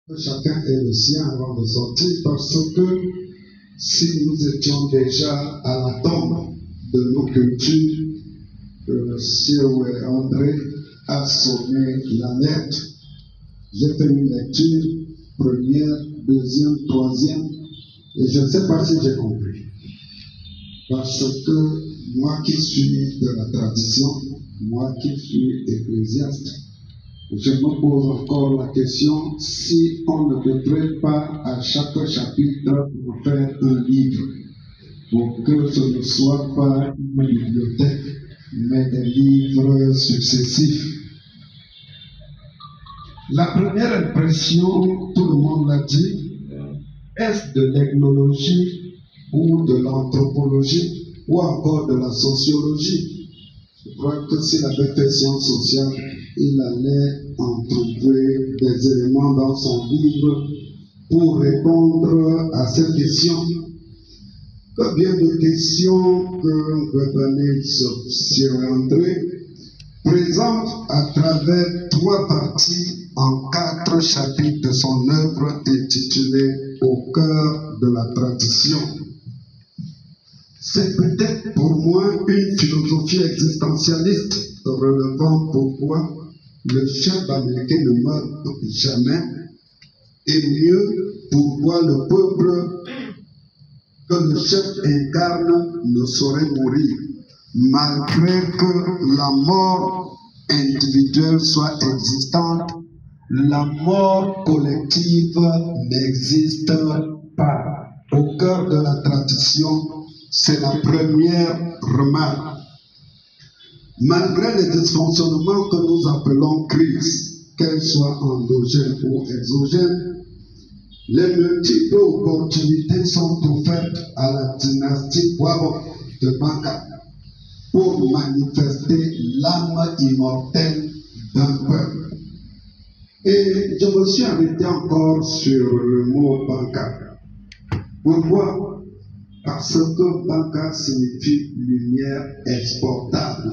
Chacun est le sien avant de sortir, parce que si nous étions déjà à la tombe de nos cultures, le ciel André a sonné l'alerte. J'ai fait une lecture, première, deuxième, troisième, et je ne sais pas si j'ai compris. Parce que moi qui suis de la tradition, moi qui suis ecclésiaste, je me pose encore la question si on ne devrait pas à chaque chapitre faire un livre pour que ce ne soit pas une bibliothèque mais des livres successifs. La première impression, tout le monde l'a dit, est-ce de l'ethnologie ou de l'anthropologie ou encore de la sociologie? Je crois que s'il avait fait sciences sociales, il allait en trouver des éléments dans son livre pour répondre à cette question. Combien de questions que Revenez sur André présente à travers 3 parties en 4 chapitres de son œuvre intitulée Au cœur de la tradition. C'est peut-être pour moi une philosophie existentialiste relevant pourquoi le chef américain ne meurt jamais, et mieux pourquoi le peuple que le chef incarne ne saurait mourir, malgré que la mort individuelle soit existante, la mort collective n'existe pas. Au cœur de la tradition, c'est la première remarque. Malgré les dysfonctionnements que nous appelons crise, qu'elles soient endogènes ou exogènes, les multiples opportunités sont offertes à la dynastie Wabo de Banka pour manifester l'âme immortelle d'un peuple. Et je me suis arrêté encore sur le mot Banka. Pourquoi? Parce que Banka signifie lumière exportable.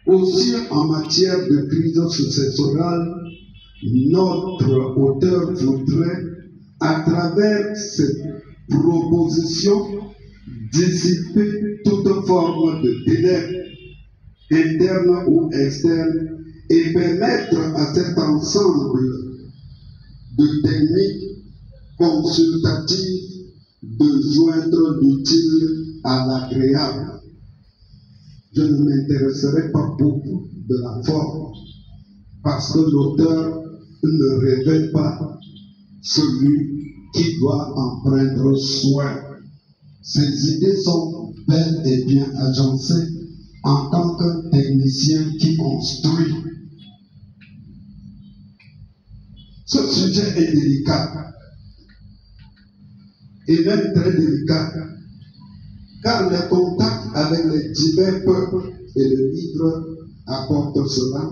Aussi, en matière de crise successorale, notre auteur voudrait, à travers cette proposition, dissiper toute forme de délai, interne ou externe, et permettre à cet ensemble de techniques consultatives de joindre l'utile à l'agréable. Je ne m'intéresserai pas beaucoup de la forme, parce que l'auteur ne révèle pas celui qui doit en prendre soin. Ses idées sont bel et bien agencées en tant que technicien qui construit. Ce sujet est délicat, et même très délicat, car les contacts avec les divers peuples, et le livre apporte cela,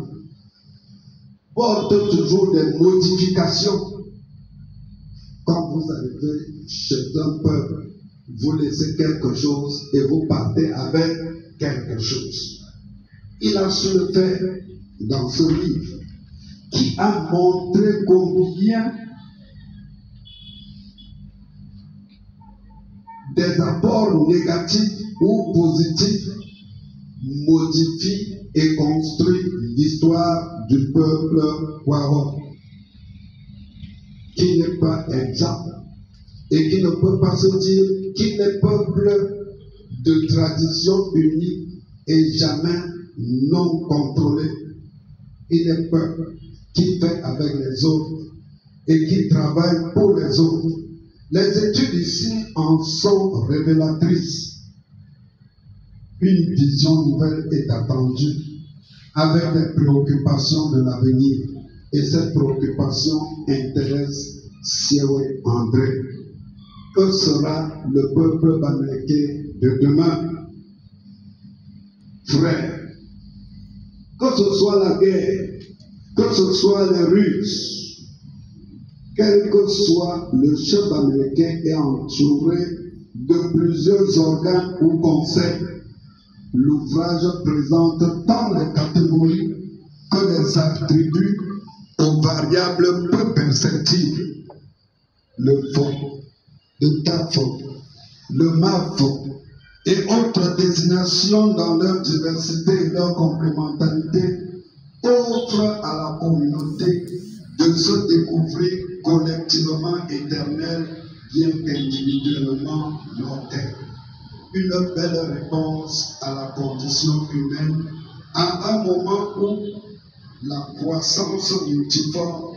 portent toujours des modifications. Quand vous arrivez chez un peuple, vous laissez quelque chose et vous partez avec quelque chose. Il a su le faire dans ce livre, qui a montré combien des apports négatifs ou positifs modifient et construisent l'histoire du peuple Waro, qui n'est pas exact et qui ne peut pas se dire qu'il est peuple de tradition unique et jamais non contrôlé. Il est peuple qui fait avec les autres et qui travaille pour les autres. Les études ici en sont révélatrices. Une vision nouvelle est attendue avec les préoccupations de l'avenir. Et cette préoccupation intéresse Siewe André. Que sera le peuple américain de demain? Frères, que ce soit la guerre, que ce soit les Russes, quel que soit le chef américain est entouré de plusieurs organes ou conseils. L'ouvrage présente tant les catégories que les attributs aux variables peu perceptibles. Le faux, le tafo, le mafo et autres désignations dans leur diversité et leur complémentarité offrent à la communauté de se découvrir collectivement éternel, bien qu'individuellement mortel. Une belle réponse à la condition humaine à un moment où la croissance multiforme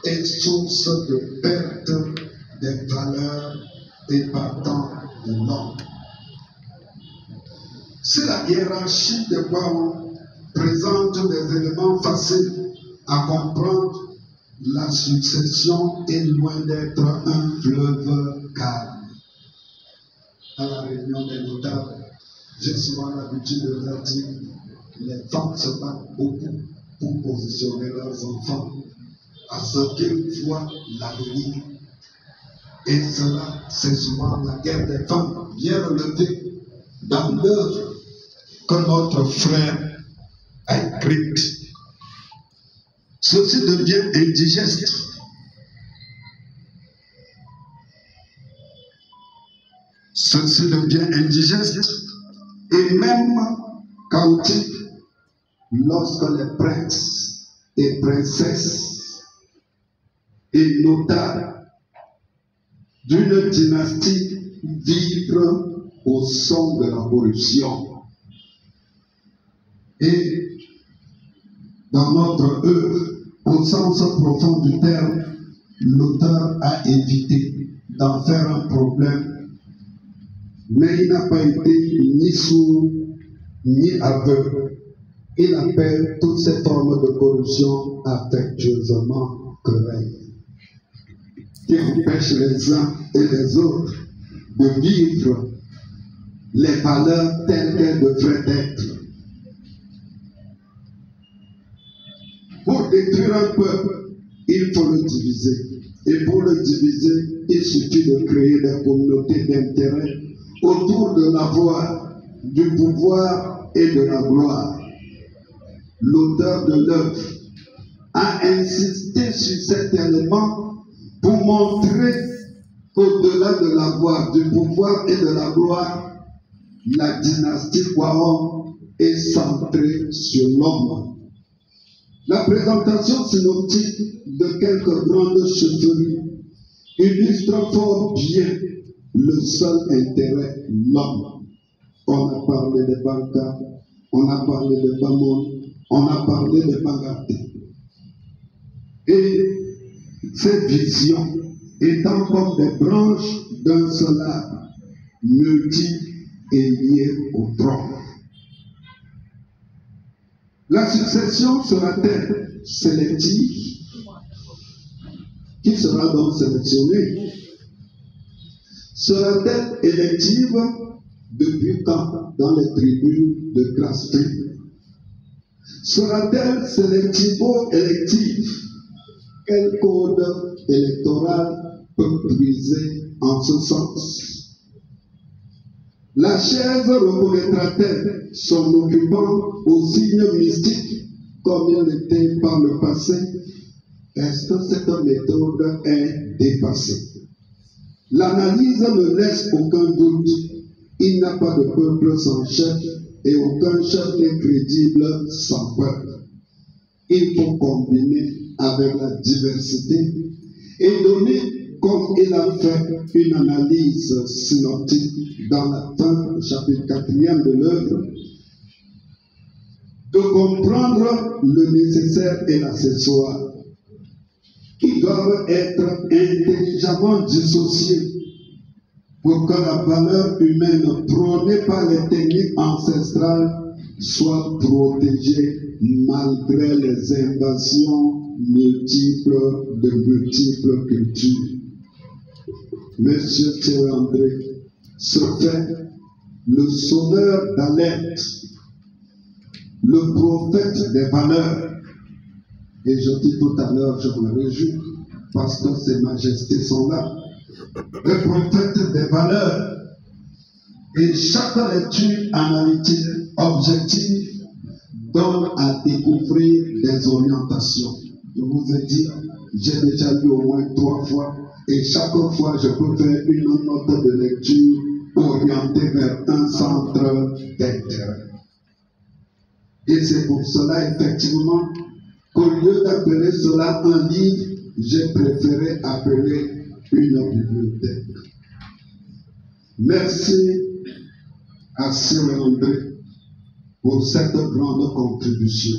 est source de perte des valeurs et partant de l'homme. Si la hiérarchie des parents présente des éléments faciles à comprendre, la succession est loin d'être un fleuve calme. À la réunion des notables, j'ai souvent l'habitude de leur dire les femmes se battent beaucoup pour positionner leurs enfants à ce qu'ils voient l'avenir. Et cela, c'est souvent la guerre des femmes bien relevée dans l'œuvre que notre frère a écrite. Ceci devient indigeste. Ceci devient indigeste et même chaotique lorsque les princes et princesses et notables d'une dynastie vivent au son de la corruption. Et dans notre œuvre, au sens profond du terme, l'auteur a évité d'en faire un problème, mais il n'a pas été ni sourd ni aveugle. Il appelle toutes ces formes de corruption affectueusement querelle, qui empêchent les uns et les autres de vivre les valeurs telles qu'elles devraient être. Pour détruire un peuple, il faut le diviser. Et pour le diviser, il suffit de créer des communautés d'intérêt autour de la voie, du pouvoir et de la gloire. L'auteur de l'œuvre a insisté sur cet élément pour montrer qu'au-delà de la voie, du pouvoir et de la gloire, la dynastie Kwaon est centrée sur l'homme. La présentation synoptique de quelques grandes chefferies illustre fort bien le seul intérêt, l'homme. On a parlé de Banka, on a parlé de Bamon, on a parlé de Bagate. Et ces visions étant comme des branches d'un seul arbre, multiples et liées au tronc. La succession sera-t-elle sélective? Qui sera donc sélectionné? Sera-t-elle élective? Depuis quand dans les tribus de classe triple? Sera-t-elle sélectivo-élective? Quel code électoral peut briser en ce sens? La chaise reconnaîtra-t-elle son occupant au signe mystique comme il l'était par le passé? Est-ce que cette méthode est dépassée? L'analyse ne laisse aucun doute. Il n'y a pas de peuple sans chef et aucun chef n'est crédible sans peuple. Il faut combiner avec la diversité et donner, comme il a fait une analyse synoptique dans la fin du chapitre 4e de l'œuvre, de comprendre le nécessaire et l'accessoire, qui doivent être intelligemment dissociés pour que la valeur humaine prônée par les techniques ancestrales soit protégée malgré les invasions multiples de multiples cultures. Monsieur Thierry André se fait le sonneur d'alerte, le prophète des valeurs. Et je dis tout à l'heure, je me réjouis parce que ces majestés sont là. Le prophète des valeurs. Et chaque lecture analytique objective donne à découvrir des orientations. Je vous ai dit j'ai déjà lu au moins 3 fois. Et chaque fois, je peux faire une note de lecture orientée vers un centre d'intérêt. Et c'est pour cela, effectivement, qu'au lieu d'appeler cela un livre, j'ai préféré appeler une bibliothèque. Merci à Sœur André pour cette grande contribution.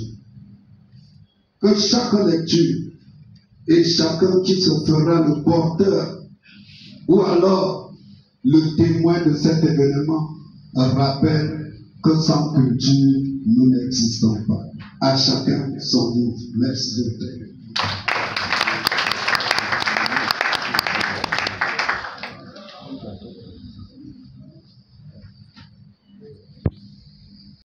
Que chaque lecture et chacun qui se fera le porteur ou alors le témoin de cet événement rappelle que sans culture, nous n'existons pas. À chacun son livre. Merci de